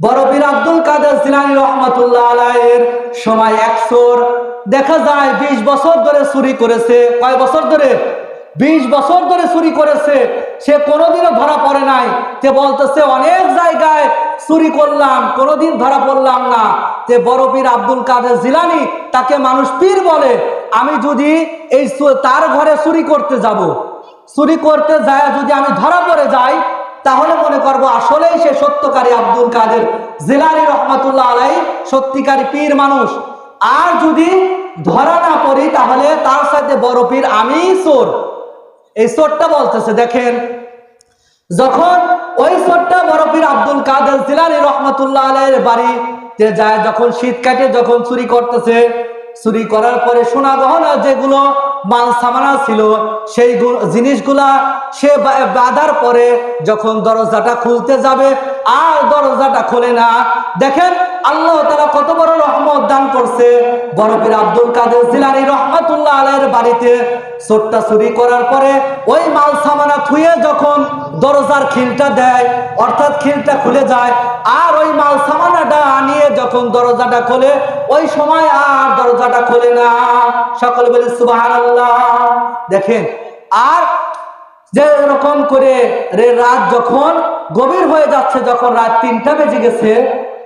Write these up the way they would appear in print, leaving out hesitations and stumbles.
বড় পীর আব্দুল কাদের জিলানী রহমাতুল্লাহ আলাইহির সময় এক চোর দেখা যায় 20 বছর ধরে চুরি করেছে। কয় বছর ধরে? 20 বছর ধরে চুরি করেছে। সে কোনোদিনও ধরা পড়ে নাই। সে বলতেছে অনেক জায়গায় চুরি করলাম, কোনোদিন ধরা পড়লাম না। যে বড় পীর আব্দুল কাদের জিলানী, তাকে মানুষ পীর বলে। আমি যদি এই তার ঘরে চুরি করতে যাব, চুরি করতে যায় যদি আমি ধরা পড়ে যাই, তাহলে মনে করবো আসলেই সে সত্যকারী আব্দুল কাদের জিলানী রহমাতুল্লাহ আলাইহি সত্যিকারী পীর মানুষ। আর যদি ধরা না পড়ি তাহলে তার সাথে বড় পীর আমি চোর। এই চোরটা বলতেছে, দেখেন, যখন ওই চোরটা বড় পীর আব্দুল কাদের জিলানী রহমাতুল্লাহ আলাইহির বাড়িতে যায়, যখন শীত কাটে, যখন চুরি করতেছে, চুরি করার পরে সোনা গহনা যেগুলো মাল সামানা ছিল সেই জিনিসগুলা সে বাঁধার পরে যখন দরজাটা খুলতে যাবে আর দরজাটা খোলে না। দেখেন আল্লাহ তাআলা কত বড় রহমত দান করছে। বড় পীর আব্দুল কাদের জিলানী রহমাতুল্লাহ আলাইহির বাড়িতে চোরটা চুরি করার পরে ওই মাল সামানা থুয়ে যখন দরজার খিলটা দেয়, অর্থাৎ খিলটা খুলে যায়, আর ওই মাল সামানাটা নিয়ে যখন দরজাটা খোলে, ওই সময় আর দরজাটা খোলে না। সকলে বলে সুবহানাল্লাহ। দেখেন, আর যে এরকম করে রাত যখন গভীর হয়ে যাচ্ছে, যখন রাত 3টা বেজে গেছে,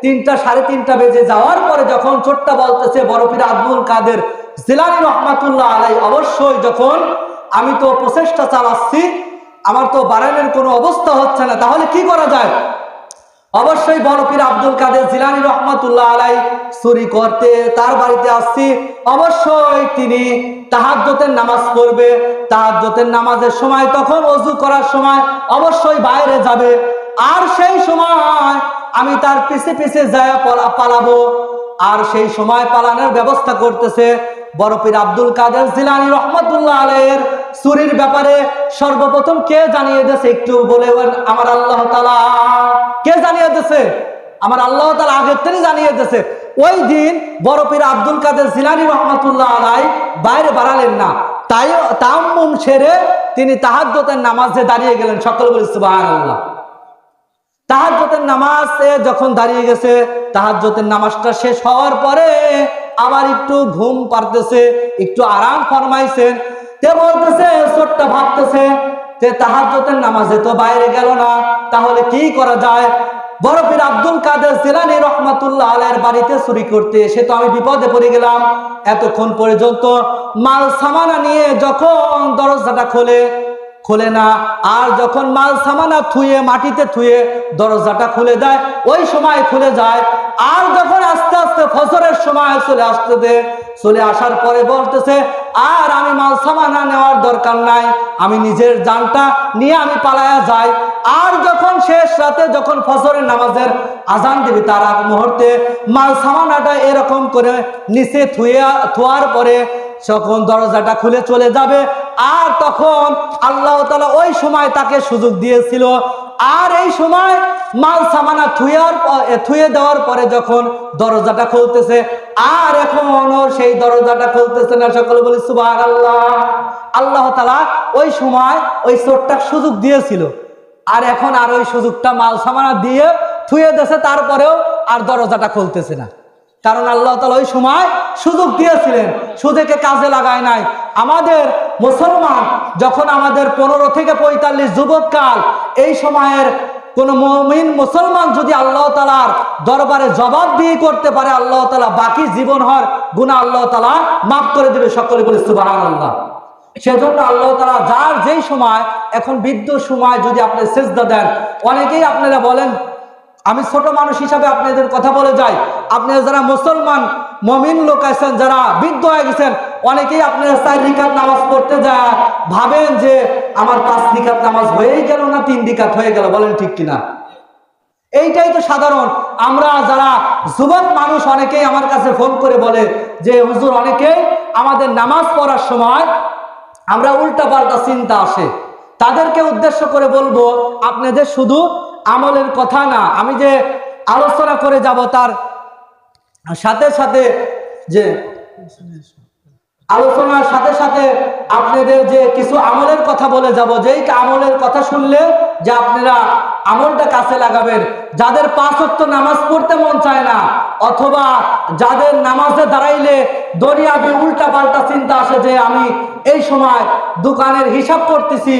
3টা সাড়ে 3টা বেজে যাওয়ার পরে যখন চোরটা বলতেছে বড় পীর আব্দুল কাদের জিলানী রহমাতুল্লাহ আলাইহি, অবশ্যই যখন আমি তো প্রচেষ্টা চালাচ্ছি, আমার তো বাড়ানোর কোনো অবস্থা হচ্ছে না, তাহলে কি করা যায়? অবশ্যই বড় পীর আব্দুল কাদের জিলানী রহমাতুল্লাহ আলাইহি চুরি করতে তার বাড়িতে আসছি, অবশ্যই তিনি তাহাজ্জুদের নামাজ পড়বে। তাহাজ্জুদের নামাজের সময় তখন ওযু করার সময় অবশ্যই বাইরে যাবে, আর সেই সময় আমি তার পিছে পিছে যায় পালাবো। আর সেই সময় পালানোর ব্যবস্থা করতেছে। বড় পীর আব্দুল কাদের জিলানী রহমাতুল্লাহ আলাইহির চুরির ব্যাপারে সর্বপ্রথম কে জানিয়ে দিয়েছে একটু বলেন? আমার আল্লাহ তাআলা। কে জানিয়ে দিয়েছে? আমার আল্লাহ তাআলা আগের থেকে জানিয়ে দিয়েছে। ওই দিন বড় পীর আব্দুল কাদের জিলানী রহমাতুল্লাহ আলাইহি বাইরে বাড়ালেন না, তাই তায়াম্মুম সেরে তিনি তাহাজ্জুদের নামাজে দাঁড়িয়ে গেলেন। সকলে বলি সুবহানাল্লাহ। তাহাজ্জুদের নামাজে যখন দাঁড়িয়ে গেছে, তাহাজ্জুদের নামাজটা শেষ হওয়ার পরে আবার একটু ঘুম পারতেছে, একটু আরাম ফরমাইছেন। তে বলতেছে, চোরটা ভাবতেছে যে তাহাজ্জুদের নামাজে তো বাইরে গেল না, তাহলে কি করা যায়? বড় পীর আব্দুল কাদের জিলানী রহমাতুল্লাহ আলাইহির বাড়িতে চুরি করতে এসে তো আমি বিপদে পড়ে গেলাম। এতক্ষণ পর্যন্ত মাল সামানা নিয়ে যখন দরজাটা খোলে না, আর যখন মাল সামানা থুয়ে মাটিতে থুয়ে দরজাটা খুলে দেয়, ওই সময় খুলে যায়। আর যখন আস্তে আস্তে ফজরের সময় চলে আসার পরে বলতেছে, আর আমি মাল সামানা নেওয়ার দরকার নাই, আমি নিজের জানটা নিয়ে আমি পালায়া যাই। আর যখন শেষ রাতে যখন ফজরের নামাজের আজান দিবে, তার আগ মুহূর্তে মাল সামানাটা এরকম করে নিচে থুয়ার পরে যখন দরজাটা খুলে চলে যাবে, আর তখন আল্লাহ তাআলা ওই সময় তাকে সুযোগ দিয়েছিল। আর এই সময় মাল সামানা থুয়ে দেওয়ার পরে যখন দরজাটা খুলতেছে, আর এখনো সেই দরজাটা খুলতেছে না। সকলে বলি সুবহানাল্লাহ। আল্লাহ তাআলা ওই সময় ওই চোরটা সুযোগ দিয়েছিল, আর এখন আর ওই সুযোগটা মাল সামানা দিয়ে থুয়ে দিয়েছে, তারপরেও আর দরজাটা খুলতেছে না। কারণ আল্লাহ তাআলা ওই সময় সুযোগ দিয়েছিলেন, সুযোগকে কাজে লাগায় নাই। আমাদের মুসলমান যখন আমাদের 15 থেকে 45 যুবককাল, এই সময়ের কোন মুমিন মুসলমান যদি আল্লাহ তাআলার দরবারে জবাবদিহি করতে পারে, আল্লাহ তাআলা বাকি জীবন হর গুনাহ আল্লাহ তাআলা মাফ করে দিবে। সকলে বলি সুবহানাল্লাহ। সেজন্য আল্লাহ তাআলা যার যেই সময়, এখন বৃদ্ধ সময় যদি আপনি সিজদা দেন, অনেকেই আপনারা বলেন, আমি ছোট মানুষ হিসাবে আপনাদের কথা বলে যাই, আপনারা যারা মুসলমান মুমিন লোক আছেন, যারা বৃদ্ধ হয়ে গেছেন, অনেকেই আপনারা 4 রাকাত নামাজ পড়তে যায় ভাবেন যে আমার 5 রাকাত নামাজ হয়েই গেল না 3 রাকাত হয়ে গেল। বলেন ঠিক কিনা? এইটাই তো সাধারণ। আমরা যারা যুবক মানুষ অনেকেই আমার কাছে ফোন করে বলে যে হুজুর, অনেকেই আমাদের নামাজ পড়ার সময় আমরা উল্টাপাল্টা চিন্তা আসে। তাদেরকে উদ্দেশ্য করে বলবো, আপনাদের শুধু আমলের কথা না, আমি যে আলোচনা করে যাব তার সাথে সাথে যে আলোচনার সাথে সাথে আপনাদের যে কিছু আমলের কথা বলে যাব, যেই আমলের কথা শুনলে যে আপনারা আমলটা কাছে লাগাবেন। যাদের 5 ওয়াক্ত নামাজ পড়তে মন চায় না, অথবা যাদের নামাজে দাঁড়াইলে দুনিয়াবি উল্টা পাল্টা চিন্তা আসে যে আমি এই সময় দোকানের হিসাব করতেছি,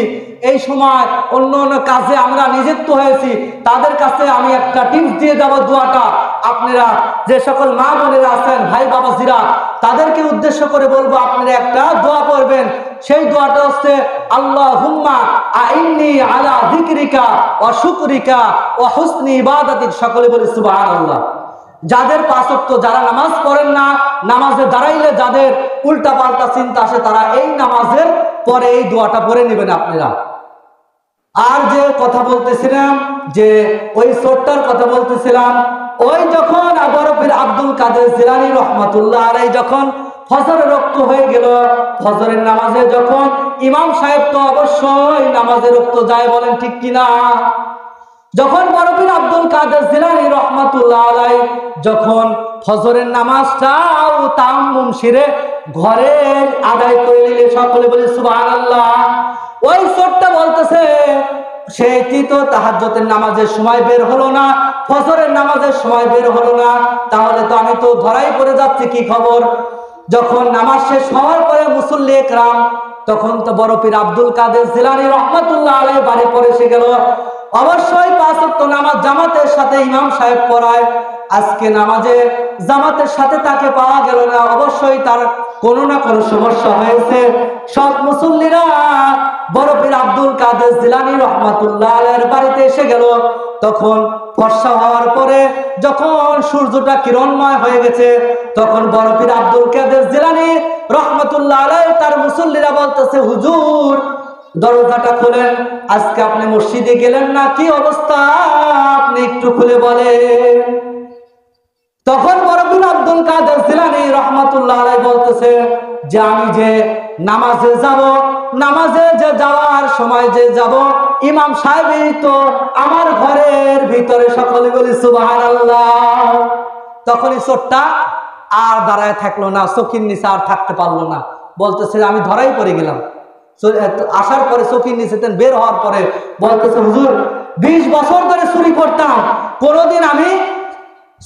এই সময় অন্য অন্য কাজে আমরা নিযুক্ত হয়েছি, তাদের কাছে আমি একটা টিপস দিয়ে দেব। দোয়াটা আপনারা যে সকল মা বোনেরা আছেন, ভাই বাবাজিরা, তাদেরকে উদ্দেশ্য করে বলবো, আপনারা একটা দোয়া পড়বেন। সেই দোয়াটা হচ্ছে আল্লাহুম্মা আইন্নি আলা যিকরিকা ওয়া শুকরিকা ওয়া হুসনি ইবাদাতিক। সকলে বলি সুবহানাল্লাহ। যাদের 5 ওয়াক্ত, যারা নামাজ পড়েন না, নামাজে দাঁড়াইলে যাদের উল্টা পাল্টা চিন্তা আসে, তারা এই নামাজের পরে এই দোয়াটা পড়ে নেবেন আপনারা। আর যে কথা বলতেছিলাম, যে ওই চোরটার কথা বলতেছিলাম, ওই যখন বরফির আব্দুল কাদের জিলানী রহমাতুল্লাহ আলাইহি যখন ফজরের রক্ত হয়ে গেল, ফজরের নামাজে যখন ইমাম সাহেব তো অবশ্যই নামাজের রক্ত যায়, বলেন ঠিক কিনা? যখন বরফির আব্দুল কাদের জিলানী রহমাতুল্লাহ আলাইহি যখন ফজরের নামাজটাও তায়াম্মুম সেরে ঘরে আদায় করে নিলে, সকলে বলি সুবহানাল্লাহ। ওই চোরটা বলতেছে, সেটি তো তাহাজ্জুদের নামাজের সময় বের হলো না, ফজরের নামাজের সময় বের হলো না, তাহলে তো আমি তো ধরাই পড়ে যাচ্ছি, কি খবর? যখন নামাজ শেষ হওয়ার পরে মুসল্লি একরাম, তখন তো বরফির আব্দুল কাদের জিলানী রহমাতুল্লাহ আলাইহি বাড়ি পড়ে এসে গেল। অবশ্যই 5 ওয়াক্ত নামাজ জামাতের সাথে ইমাম সাহেব পড়ায়, আজকে নামাজে জামাতের সাথে তাকে পাওয়া গেল না, অবশ্যই তার কোনো না কোনো সমস্যা হয়েছে। সব মুসল্লিরা বরফির আব্দুল কাদের জিলানী রহমাতুল্লাহ আলাইহির বাড়িতে এসে গেল। তখন ফর্সা হওয়ার পরে যখন সূর্যটা কিরণময় হয়ে গেছে, তখন বরফির আব্দুল কাদের জিলানী রহমাতুল্লাহ আলাইহি তার মুসল্লিরা বলতেছে, হুজুর দরজাটা খুলেন, আজকে আপনি মসজিদে গেলেন না, কি অবস্থা আপনি একটু খুলে বলেন। তখন বরফির আব্দুল কাদের জিলানী রহমাতুল্লাহ আলাইহি বলতেছে যে আমি যে নামাজে যাব, নামাজে যে যাওয়ার সময় যে যাব, ইমাম সাহেবই তো আমার ঘরের ভিতরে, সকলে বলি সুবহানাল্লাহ। তখনই চোরটা আর দাঁড়ায় থাকলো না, চকির নিচে আর থাকতে পারলো না, বলতেছে আমি ধরাই পড়ে গেলাম। আসার পরে চকির নিচে বের হওয়ার পরে বলতেছে, হুজুর 20 বছর ধরে চুরি করতাম, কোনোদিন আমি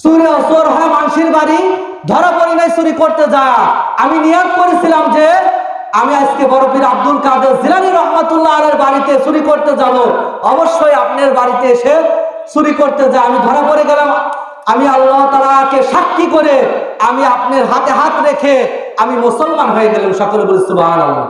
চোর হয় মানুষের বাড়ি ধরা পড়ি নাই চুরি করতে যায়। আমি নিয়ত করেছিলাম যে আমি আজকে বরফির আব্দুল কাদের জিলানী রহমাতুল্লাহ আলাইহির বাড়িতে চুরি করতে যাব, অবশ্যই আপনার বাড়িতে এসে চুরি করতে যায়, আমি ধরা পড়ে গেলাম। আমি আল্লাহ তাআলাকে সাক্ষী করে আমি আপনার হাতে হাত রেখে আমি মুসলমান হয়ে গেলাম, সকলে বলি সুবহানাল্লাহ।